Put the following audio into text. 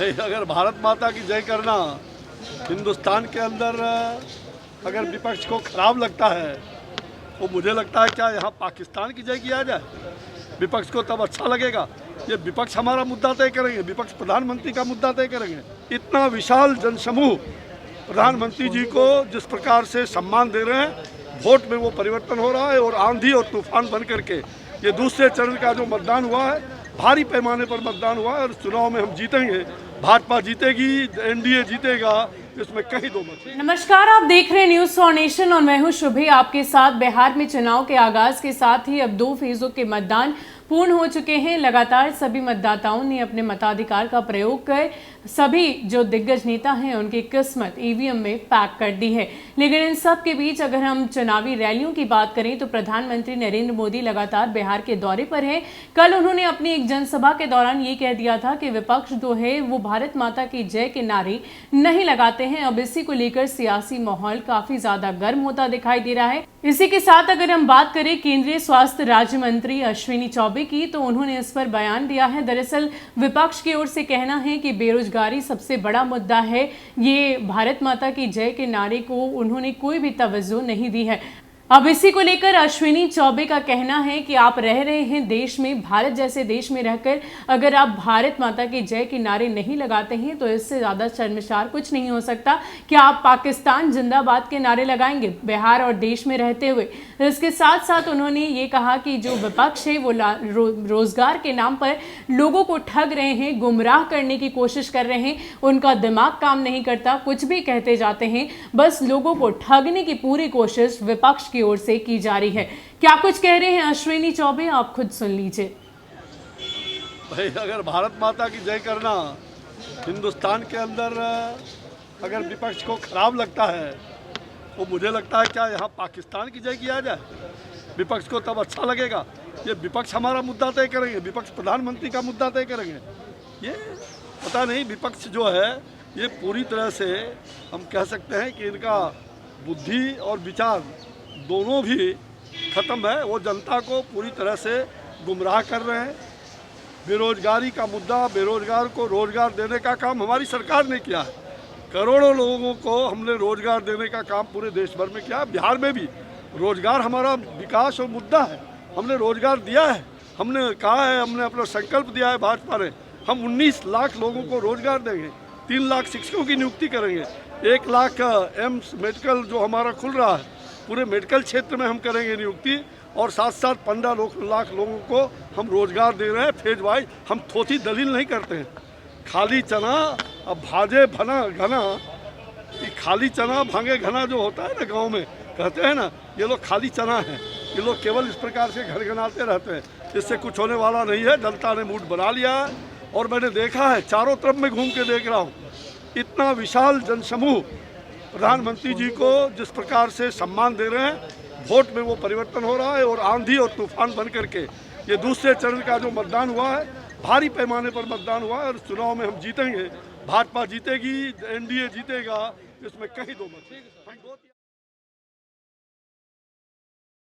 भाई अगर भारत माता की जय करना हिंदुस्तान के अंदर अगर विपक्ष को खराब लगता है तो मुझे लगता है क्या यहाँ पाकिस्तान की जय किया जाए, विपक्ष को तब अच्छा लगेगा। ये विपक्ष हमारा मुद्दा तय करेंगे, विपक्ष प्रधानमंत्री का मुद्दा तय करेंगे। इतना विशाल जनसमूह प्रधानमंत्री जी को जिस प्रकार से सम्मान दे रहे हैं, वोट में वो परिवर्तन हो रहा है और आंधी और तूफान बन करके ये दूसरे चरण का जो मतदान हुआ है, भारी पैमाने पर मतदान हुआ है और चुनाव में हम जीतेंगे, भाजपा जीतेगी, एनडीए जीतेगा, इसमें कहीं दो मत। नमस्कार, आप देख रहे हैं न्यूज फॉर नेशन और मैं हूं शुभी आपके साथ। बिहार में चुनाव के आगाज के साथ ही अब 2 फेजों के मतदान पूर्ण हो चुके हैं। लगातार सभी मतदाताओं ने अपने मताधिकार का प्रयोग कर सभी जो दिग्गज नेता हैं उनकी किस्मत ईवीएम में पैक कर दी है। लेकिन इन सब के बीच अगर हम चुनावी रैलियों की बात करें तो प्रधानमंत्री नरेंद्र मोदी लगातार बिहार के दौरे पर हैं। कल उन्होंने अपनी एक जनसभा के दौरान ये कह दिया था कि विपक्ष जो है वो भारत माता की जय के नारे नहीं लगाते हैं। अब इसी को लेकर सियासी माहौल काफी ज्यादा गर्म होता दिखाई दे रहा है। इसी के साथ अगर हम बात करें केंद्रीय स्वास्थ्य राज्य मंत्री अश्विनी चौबे की, तो उन्होंने इस पर बयान दिया है। दरअसल विपक्ष की ओर से कहना है कि बेरोजगारी सबसे बड़ा मुद्दा है। ये भारत माता की जय के नारे को उन्होंने कोई भी तवज्जो नहीं दी है। अब इसी को लेकर अश्विनी चौबे का कहना है कि आप रह रहे हैं देश में, भारत जैसे देश में रहकर अगर आप भारत माता की जय के नारे नहीं लगाते हैं तो इससे ज्यादा शर्मसार कुछ नहीं हो सकता। क्या आप पाकिस्तान जिंदाबाद के नारे लगाएंगे बिहार और देश में रहते हुए? इसके साथ साथ उन्होंने ये कहा कि जो विपक्ष है वो रोजगार के नाम पर लोगों को ठग रहे हैं, गुमराह करने की कोशिश कर रहे हैं। उनका दिमाग काम नहीं करता, कुछ भी कहते जाते हैं, बस लोगों को ठगने की पूरी कोशिश विपक्ष की ओर से की जा रही है। क्या कुछ कह रहे हैं अश्विनी चौबे, आप खुद सुन लीजिए। भाई अगर भारत माता की जय करना हिंदुस्तान के अंदर अगर विपक्ष को खराब लगता है तो मुझे लगता है क्या यहाँ पाकिस्तान की जय किया जाए, विपक्ष को तब अच्छा लगेगा। ये विपक्ष हमारा मुद्दा तय करेंगे, विपक्ष प्रधानमंत्री का मुद्दा तय करेंगे। ये पता नहीं विपक्ष जो है ये पूरी तरह से हम कह सकते हैं कि इनका बुद्धि और विचार दोनों भी ख़त्म है। वो जनता को पूरी तरह से गुमराह कर रहे हैं। बेरोजगारी का मुद्दा, बेरोजगार को रोजगार देने का काम हमारी सरकार ने किया है। करोड़ों लोगों को हमने रोजगार देने का काम पूरे देश भर में किया। बिहार में भी रोजगार हमारा विकास और मुद्दा है। हमने रोजगार दिया है, हमने कहा है, हमने अपना संकल्प दिया है भाजपा ने, हम 19 लाख लोगों को रोजगार देंगे, 3 लाख शिक्षकों की नियुक्ति करेंगे, 1 लाख एम्स मेडिकल जो हमारा खुल रहा है पूरे मेडिकल क्षेत्र में हम करेंगे नियुक्ति, और साथ साथ 15 लाख लोगों को हम रोजगार दे रहे हैं फेज वाइज। हम थोथी दलील नहीं करते हैं। खाली चना अब भाजे भना घना, ये खाली चना भांगे घना जो होता है ना गांव में कहते हैं ना, ये लोग खाली चना है। ये लोग केवल इस प्रकार से घर घनाते रहते हैं, इससे कुछ होने वाला नहीं है। जनता ने मूड बना लिया है और मैंने देखा है, चारों तरफ में घूम के देख रहा हूँ, इतना विशाल जनसमूह प्रधानमंत्री जी को जिस प्रकार से सम्मान दे रहे हैं, वोट में वो परिवर्तन हो रहा है और आंधी और तूफान बन करके ये दूसरे चरण का जो मतदान हुआ है, भारी पैमाने पर मतदान हुआ है और चुनाव में हम जीतेंगे, भाजपा जीतेगी, एनडीए जीतेगा, इसमें कहीं दो मत।